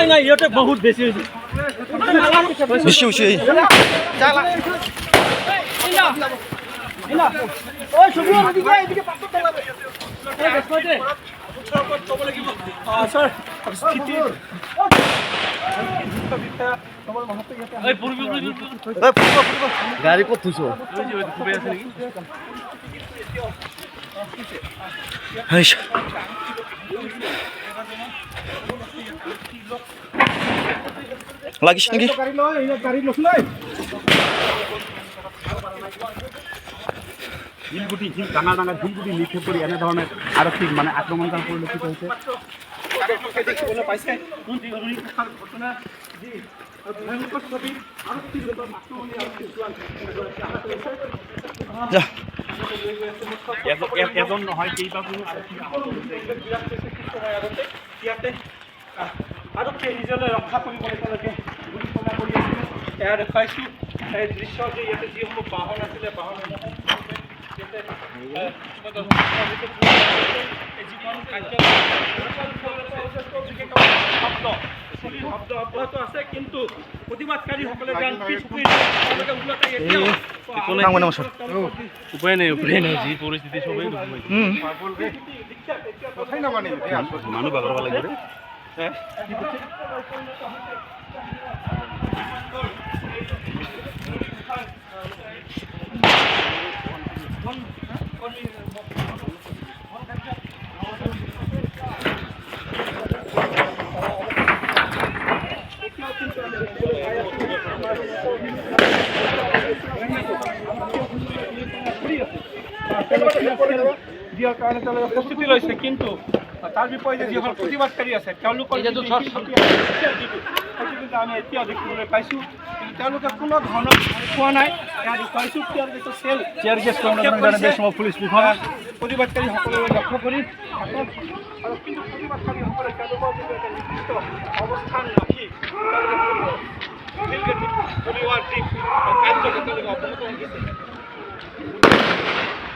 নাই ইয়াতে বহুত বেছি হৈছে বেছি হৈছে গাড়ী ক'ত থৈছো লাগিছে নেকি শিলগুটি ডাঙৰ ডাঙৰ শিলগুটি নিক্ষেপ কৰি এনেধৰণে আৰক্ষীক মানে আক্ৰমণ পৰিলক্ষিত হৈছে দেখিবলৈ পাইছে এজন নহয় কেইবাজনো ইয়াতে আৰক্ষীয়ে নিজলৈ ৰক্ষা কৰিবলৈ তেওঁলোকে গুলীচালনা কৰি আছিলে এয়া দেখুৱাইছোঁ এই দৃশ্য যে ইয়াতে যিসমূহ বাহন আছিলে বাহন শব্দ অব্যাহত আছে কিন্তু প্ৰতিবাদকাৰীসকলে উপায় নাই যি পৰিস্থিতি চবেই মানুহ বাগৰ লাগিব দিয়াৰ কাৰণে তেওঁলোকে প্ৰস্তুতি লৈছে কিন্তু তাৰ বিপৰীতে যিসকল প্ৰতিবাদকাৰী আছে তেওঁলোকৰ সেইটো কিন্তু আমি এতিয়া দেখিবলৈ পাইছোঁ কিন্তু তেওঁলোকে কোনো ধৰণৰ খোৱা নাই এয়া দেখুৱাইছোঁ পুলিচ প্ৰতিবাদকাৰীসকলক লক্ষ্য কৰি আৰু কিন্তু প্ৰতিবাদকাৰীসকলে তেওঁলোকৰ যিটো এটা নিৰ্দিষ্ট অৱস্থান ৰাখি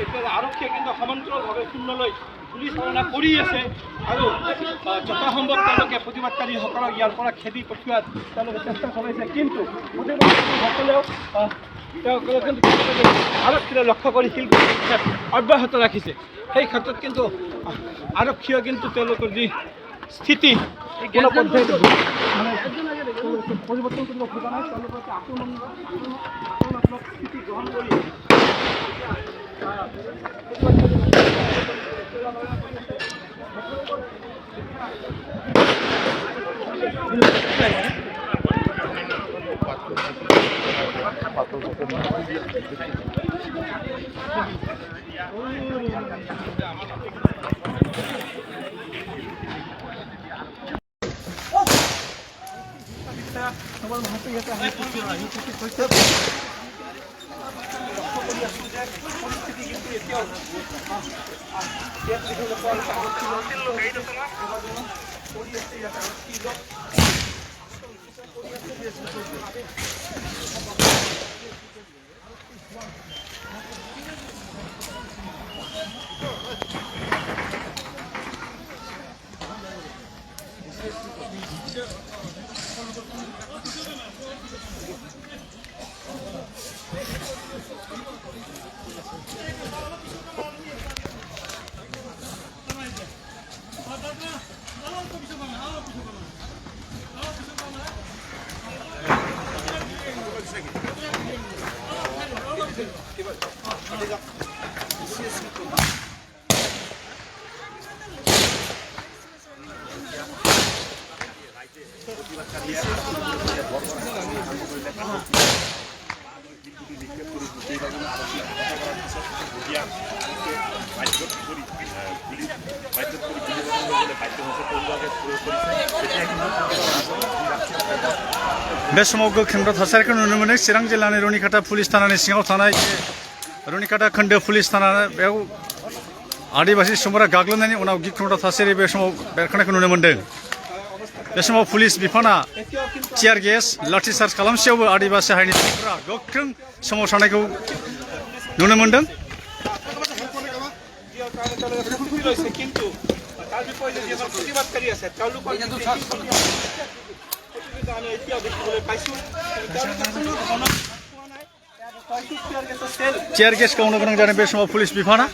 এতিয়া আৰক্ষীয়ে কিন্তু সমান্তৰালভাৱে শূন্যলৈ পুলিচ চালনা কৰি আছে আৰু যথাসম্ভৱ তেওঁলোকে প্ৰতিবাদকাৰীসকলক ইয়াৰ পৰা খেদি পঠিওৱাত তেওঁলোকে চেষ্টা চলাইছে কিন্তু প্ৰতিবাদকাৰীসকলেও আৰক্ষীৰে লক্ষ্য কৰি শিলগুটি অব্যাহত ৰাখিছে সেই ক্ষেত্ৰত কিন্তু আৰক্ষীয়ে কিন্তু তেওঁলোকৰ যি স্থিতি কোনো পৰ্যায়ত মানে পৰিৱৰ্তন কৰিব খোজা নাই তেওঁলোকৰ আক্ৰমণাত্মক স্থিতি গ্ৰহণ কৰি बे समाव गोख्रों थासारिखौ नुनो मोनो चिरां जिल्लानि रुनिकाटा पुलिस थानानि सिङाव थानाय रुनिकाटा खोन्दो पुलिस थाना बेयाव आदिबासि सुबुंफोरा गाग्लोबनायनि उनाव गिख्रंथाव थासारि बे समाव बेरखांनायखौ नुनो मोन्दों। बे समाव पुलिस बिफाना टियार गेस लाठिचार्ज खालामसेयावबो आदिबासि हारिनि सुबुंफोरा गोख्रों सोमावसारनायखौ नुनो मोन्दों। টিয়ার गेस गावनो गोनां जादों बे समाव पुलिस बिफाना।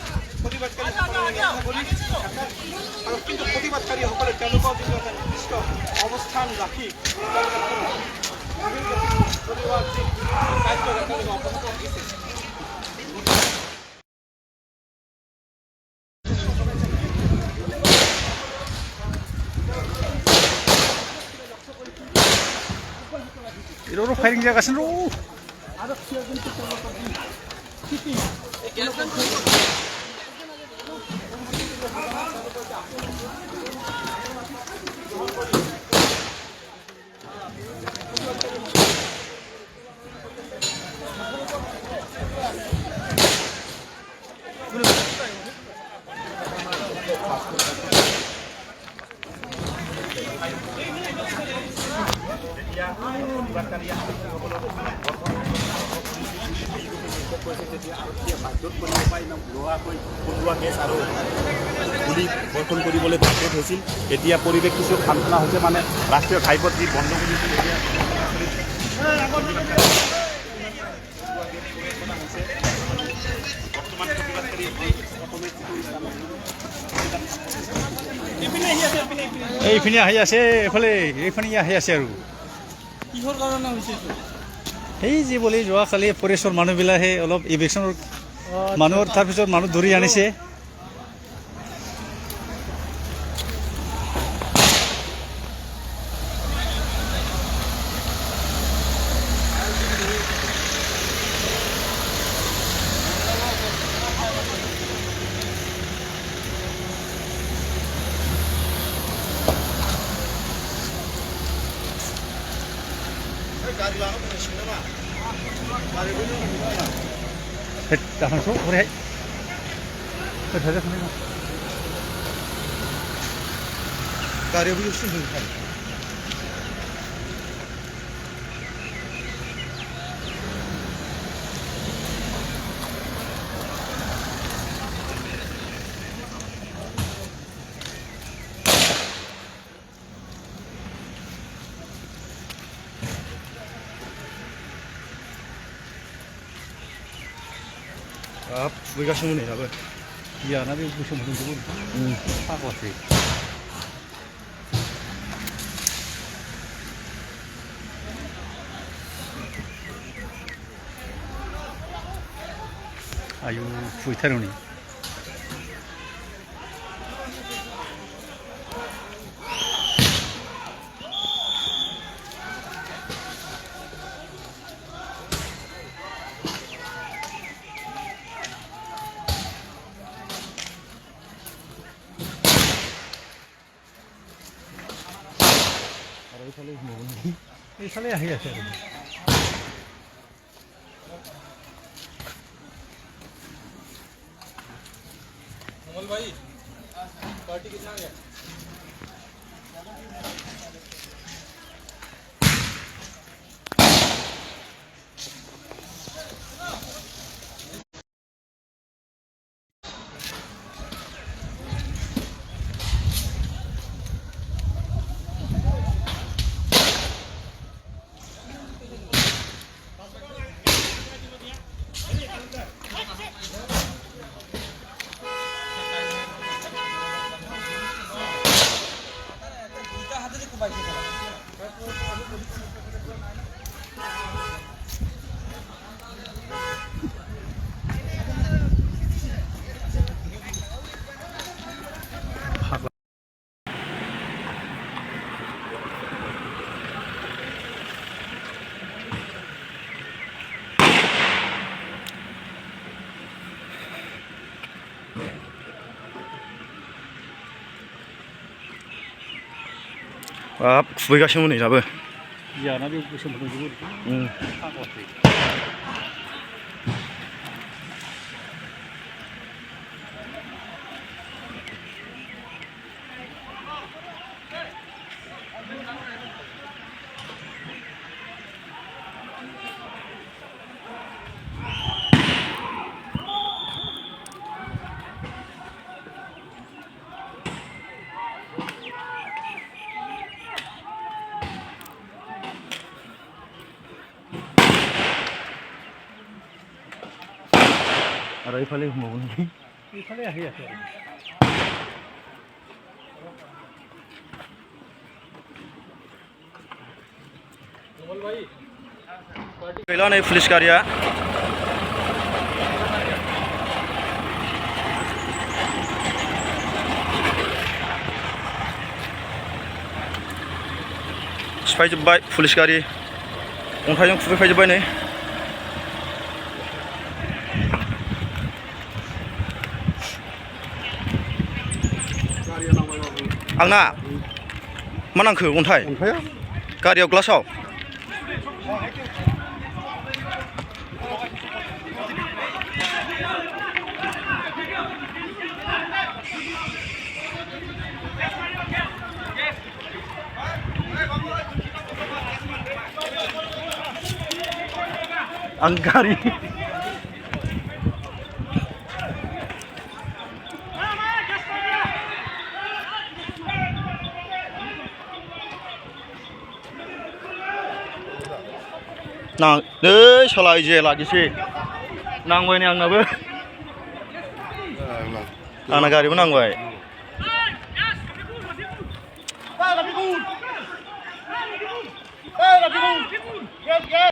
이러로 파이팅 जागासिनो दं। গুলি বৰ্ষণ কৰিবলৈ বাধ্য হৈছিল। এতিয়া পৰিৱেশ কিছু সান্তনা হৈছে, মানে ৰাষ্ট্ৰীয় ঘাইপথ যি বন্ধ কৰিছিল এইপিনে আহি আছে, এফালে এইপিনে আহি আছে আৰু কিহৰ কাৰণে হৈছে? এই যে বুলি যোৱাকালি ফৰেষ্টৰ মানুহবিলাকে অলপ ইভেকশ্যনৰ মানুহৰ তাৰপিছত মানুহ ধৰি আনিছে। Jangan masuk, boleh. Saja sana. Karya bu yusun dulu kan. 왜 가시는 거야, 왜? 야, 나비 무슨 누구? 하고 왔지. 아유, 부이타로니. এইফালে আহি আছে আৰু कमल भाई पार्टी कितना गया? हाब खुबैगासिनो नै दाबो जाना बे गोसोम दंजोबो आरो इफाले हमबावगोन बेखाले हायाखै गैला नै पुलिस गारिया सिफायजोब्बाय पुलिस गारि अन्थाइजों खुबैफायजोब्बाय नै आंना मा नांखो अन्थाइ गारियाव ग्लासाव आं गारि नै साला जे लागिसै नांबाय नै आंनाबो आंना गारिबो नांबाय